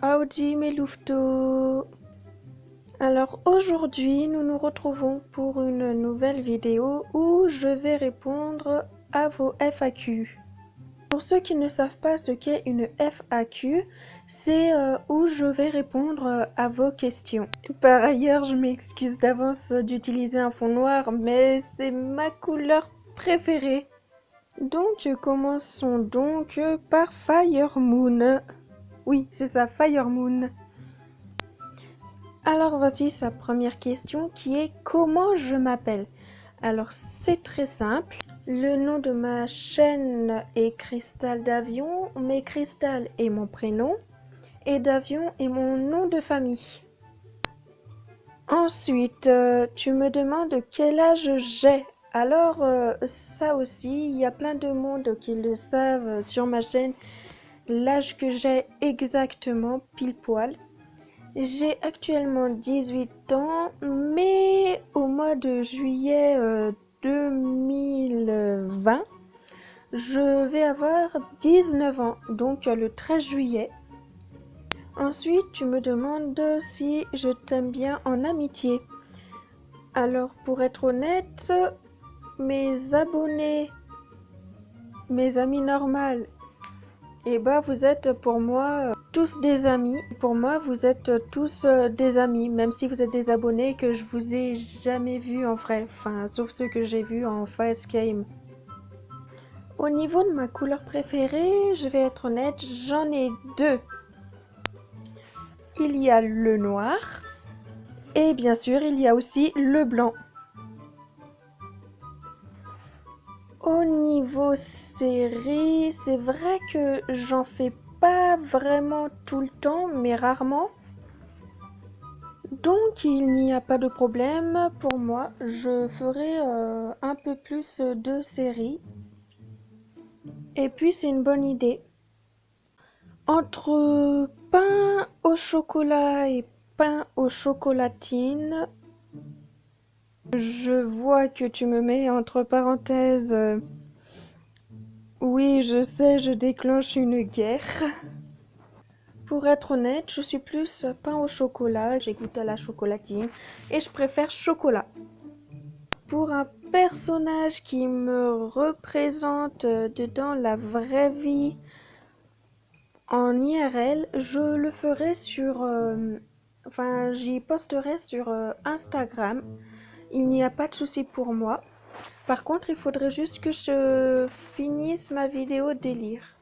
Howdy mes louveteaux. Alors aujourd'hui nous nous retrouvons pour une nouvelle vidéo où je vais répondre à vos FAQ. Pour ceux qui ne savent pas ce qu'est une FAQ, c'est où je vais répondre à vos questions. Par ailleurs, je m'excuse d'avance d'utiliser un fond noir, mais c'est ma couleur préférée. Donc commençons donc par Fire Moon. Oui, c'est ça, Fire Moon. Alors voici sa première question qui est comment je m'appelle? Alors c'est très simple. Le nom de ma chaîne est Cristal d'Avion, mais Cristal est mon prénom et d'Avion est mon nom de famille. Ensuite, tu me demandes quel âge j'ai. Alors ça aussi, il y a plein de monde qui le savent sur ma chaîne. L'âge que j'ai exactement, pile poil. J'ai actuellement 18 ans, mais au mois de juillet 2020, je vais avoir 19 ans, donc le 13 juillet. Ensuite, tu me demandes si je t'aime bien en amitié. Alors, pour être honnête, mes abonnés, mes amis normaux, et bah vous êtes pour moi tous des amis. Pour moi vous êtes tous des amis, même si vous êtes des abonnés et que je vous ai jamais vu en vrai, enfin sauf ceux que j'ai vus en facecam. Au niveau de ma couleur préférée, je vais être honnête, j'en ai deux. Il y a le noir et bien sûr il y a aussi le blanc. Au niveau série, c'est vrai que j'en fais pas vraiment tout le temps, mais rarement. Donc il n'y a pas de problème pour moi. Je ferai un peu plus de séries. Et puis c'est une bonne idée. Entre pain au chocolat et pain aux chocolatines, je vois que tu me mets entre parenthèses. Oui, je sais, je déclenche une guerre. Pour être honnête, je suis plus pain au chocolat. J'ai goûté à la chocolatine et je préfère chocolat. Pour un personnage qui me représente dans la vraie vie en IRL, je le ferai sur... enfin, j'y posterai sur Instagram. Il n'y a pas de souci pour moi. Par contre, il faudrait juste que je finisse ma vidéo délire.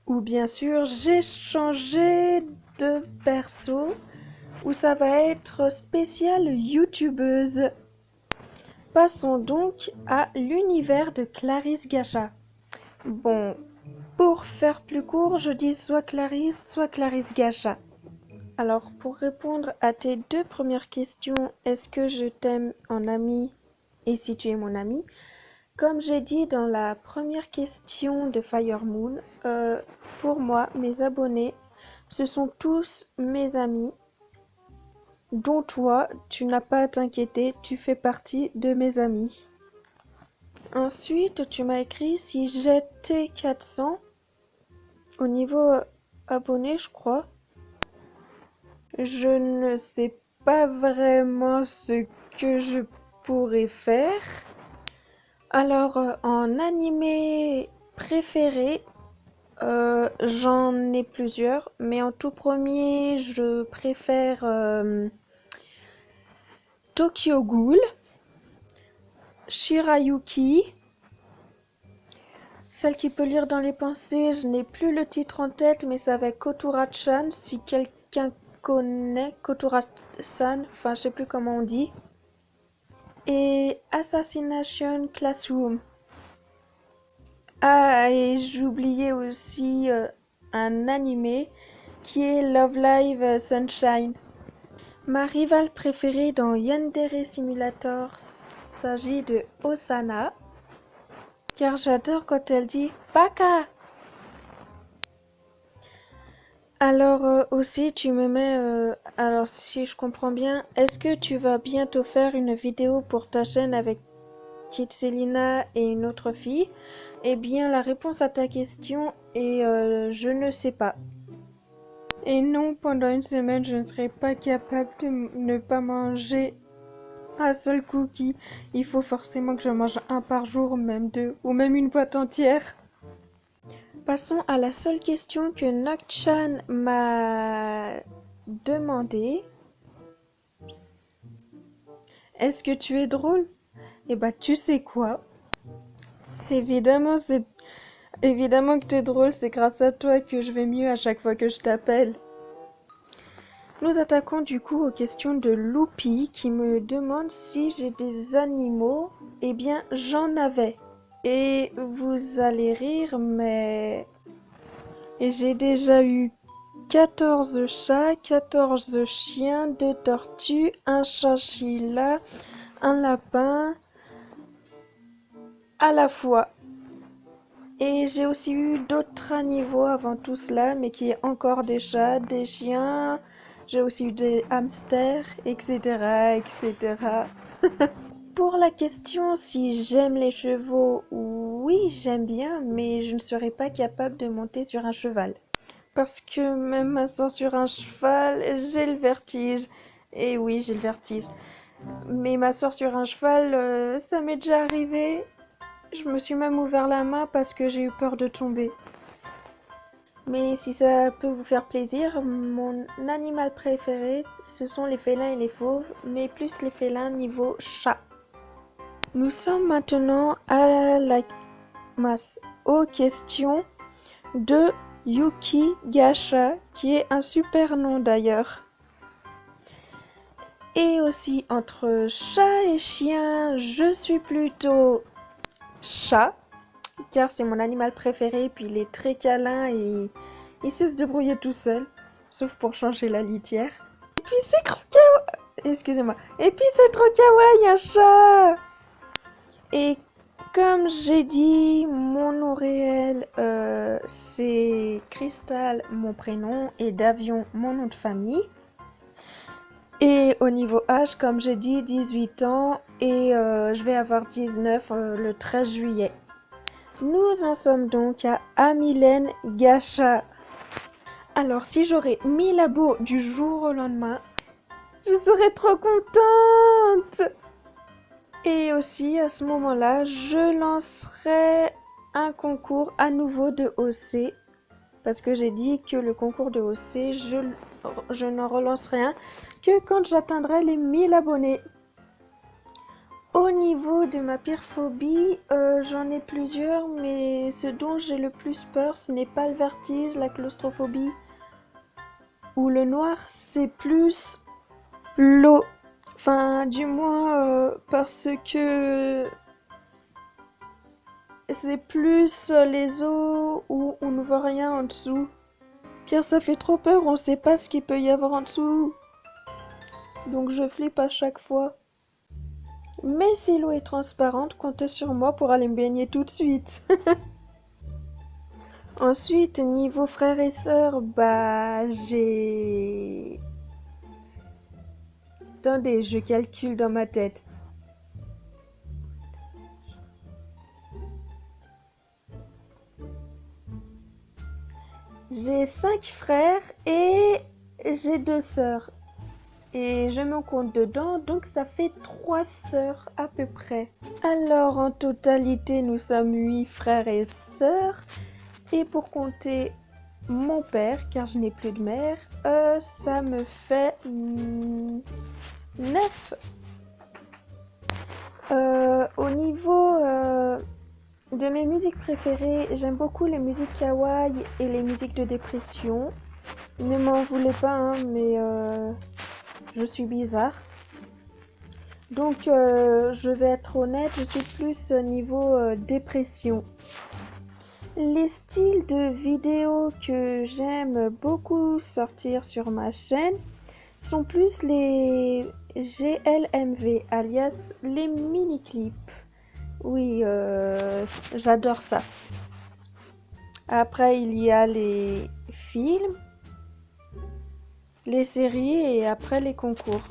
Ou bien sûr, j'ai changé de perso, où ça va être spécial youtubeuse. Passons donc à l'univers de Clarisse Gacha. Bon, pour faire plus court, je dis soit Clarisse Gacha. Alors, pour répondre à tes deux premières questions, est-ce que je t'aime en ami et si tu es mon ami? Comme j'ai dit dans la première question de Fire Moon, pour moi, mes abonnés, ce sont tous mes amis. Dont toi, tu n'as pas à t'inquiéter, tu fais partie de mes amis. Ensuite, tu m'as écrit si j'étais 400 au niveau abonné, je crois. Je ne sais pas vraiment ce que je pourrais faire. Alors, en animé préféré, j'en ai plusieurs, mais en tout premier, je préfère Tokyo Ghoul, Shirayuki, celle qui peut lire dans les pensées, je n'ai plus le titre en tête, mais c'est avec Kotura-chan, si quelqu'un connaît Kotura-san, enfin je sais plus comment on dit. Et Assassination Classroom. Ah, et j'oubliais aussi un animé qui est Love Live Sunshine. Ma rivale préférée dans Yandere Simulator s'agit de Osana, car j'adore quand elle dit Baka. Alors aussi tu me mets, alors si je comprends bien, est-ce que tu vas bientôt faire une vidéo pour ta chaîne avec Kitselina et une autre fille? Eh bien la réponse à ta question est je ne sais pas. Et non, pendant une semaine, je ne serai pas capable de ne pas manger un seul cookie. Il faut forcément que je mange un par jour, ou même deux, ou même une boîte entière. Passons à la seule question que Nokchan m'a demandé. Est-ce que tu es drôle? Eh bah, tu sais quoi? Évidemment, évidemment que t'es drôle, c'est grâce à toi que je vais mieux à chaque fois que je t'appelle. Nous attaquons du coup aux questions de Loupi qui me demande si j'ai des animaux. Eh bien, j'en avais. Et vous allez rire, mais j'ai déjà eu 14 chats, 14 chiens, 2 tortues, un chinchilla, un lapin à la fois. Et j'ai aussi eu d'autres animaux avant tout cela, mais qui est encore des chats, des chiens. J'ai aussi eu des hamsters, etc., etc. Pour la question si j'aime les chevaux, oui, j'aime bien, mais je ne serais pas capable de monter sur un cheval. Parce que même m'asseoir sur un cheval, j'ai le vertige. Et oui, j'ai le vertige. Mais m'asseoir sur un cheval, ça m'est déjà arrivé. Je me suis même ouvert la main parce que j'ai eu peur de tomber. Mais si ça peut vous faire plaisir, mon animal préféré, ce sont les félins et les fauves, mais plus les félins niveau chat. Nous sommes maintenant aux questions de Yuki Gasha, qui est un super nom d'ailleurs. Et aussi entre chat et chien, je suis plutôt chat, car c'est mon animal préféré, puis il est très câlin et il sait se débrouiller tout seul, sauf pour changer la litière. Et puis c'est trop kawaii, excusez-moi. Et puis c'est trop kawaii un chat. Et comme j'ai dit, mon nom réel, c'est Cristal, mon prénom, et Davion, mon nom de famille. Et au niveau âge, comme j'ai dit, 18 ans, et je vais avoir 19 le 13 juillet. Nous en sommes donc à Amylène Gacha. Alors, si j'aurais 1000 abos du jour au lendemain, je serais trop contente! Et aussi, à ce moment-là, je lancerai un concours à nouveau de OC. Parce que j'ai dit que le concours de OC, je n'en relancerai un que quand j'atteindrai les 1000 abonnés. Au niveau de ma pire phobie, j'en ai plusieurs, mais ce dont j'ai le plus peur, ce n'est pas le vertige, la claustrophobie ou le noir, c'est plus l'eau. Enfin, du moins, parce que c'est plus les eaux où on ne voit rien en dessous. Car ça fait trop peur, on sait pas ce qu'il peut y avoir en dessous. Donc je flippe à chaque fois. Mais si l'eau est transparente, comptez sur moi pour aller me baigner tout de suite. Ensuite, niveau frères et sœurs, bah j'ai... Attendez, je calcule dans ma tête. J'ai 5 frères et j'ai 2 sœurs. Et je me compte dedans, donc ça fait 3 sœurs à peu près. Alors en totalité, nous sommes 8 frères et sœurs. Et pour compter mon père, car je n'ai plus de mère, ça me fait 9. Au niveau de mes musiques préférées, j'aime beaucoup les musiques kawaii et les musiques de dépression. Ne m'en voulez pas, hein, mais je suis bizarre. Donc je vais être honnête, je suis plus niveau dépression. Les styles de vidéos que j'aime beaucoup sortir sur ma chaîne sont plus les GLMV, alias les mini-clips. Oui, j'adore ça. Après, il y a les films, les séries et après les concours.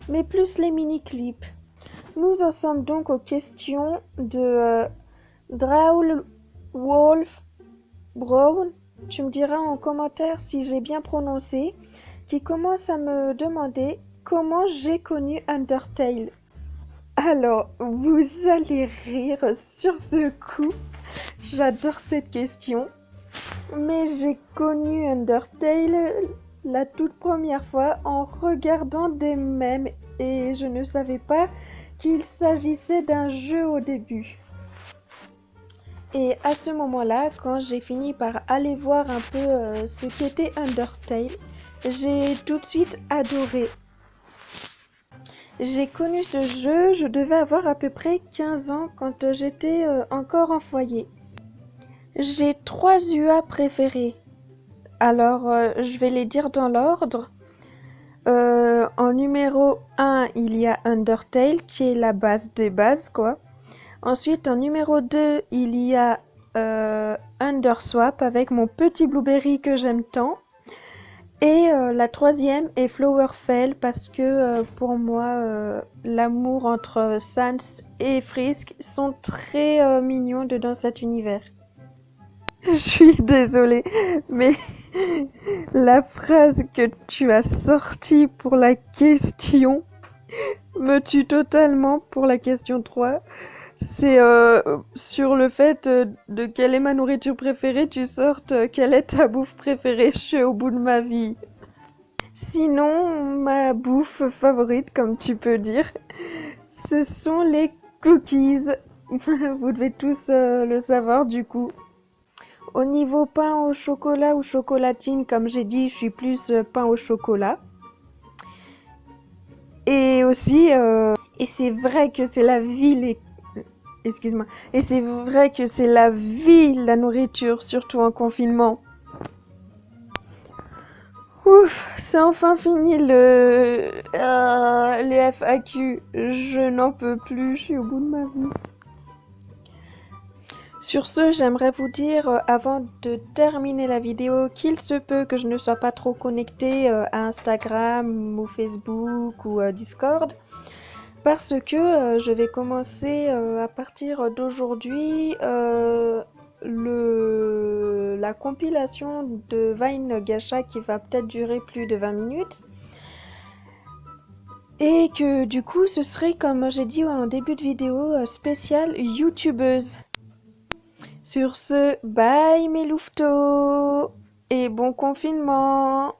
Mais plus les mini-clips. Nous en sommes donc aux questions de Drawl Wolf Brown. tu me diras en commentaire si j'ai bien prononcé, qui commence à me demander comment j'ai connu Undertale. Alors, vous allez rire sur ce coup. J'adore cette question. Mais j'ai connu Undertale la toute première fois en regardant des mèmes et je ne savais pas qu'il s'agissait d'un jeu au début. Et à ce moment-là, quand j'ai fini par aller voir un peu ce qu'était Undertale, j'ai tout de suite adoré. J'ai connu ce jeu, je devais avoir à peu près 15 ans quand j'étais encore en foyer. J'ai 3 UA préférés. Alors, je vais les dire dans l'ordre. En numéro 1, il y a Undertale, qui est la base des bases, quoi. Ensuite, en numéro 2, il y a Underswap avec mon petit Blueberry que j'aime tant. Et la troisième est Flowerfell parce que pour moi, l'amour entre Sans et Frisk sont très mignons dans cet univers. Je suis désolée, mais la phrase que tu as sortie pour la question me tue totalement pour la question 3. C'est sur le fait de quelle est ma nourriture préférée, tu sortes quelle est ta bouffe préférée. Je suis au bout de ma vie. Sinon, ma bouffe favorite, comme tu peux dire, ce sont les cookies. Vous devez tous le savoir du coup. Au niveau pain au chocolat ou chocolatine, comme j'ai dit, je suis plus pain au chocolat. Et aussi, et c'est vrai que c'est la vie, excuse-moi. Et c'est vrai que c'est la vie, la nourriture, surtout en confinement. Ouf, c'est enfin fini les FAQ. Je n'en peux plus, je suis au bout de ma vie. Sur ce, j'aimerais vous dire, avant de terminer la vidéo, qu'il se peut que je ne sois pas trop connectée à Instagram ou Facebook ou Discord. Parce que je vais commencer à partir d'aujourd'hui la compilation de Vine Gacha qui va peut-être durer plus de 20 minutes. Et que du coup ce serait, comme j'ai dit en début de vidéo, spécial youtubeuse. Sur ce, bye mes louveteaux et bon confinement!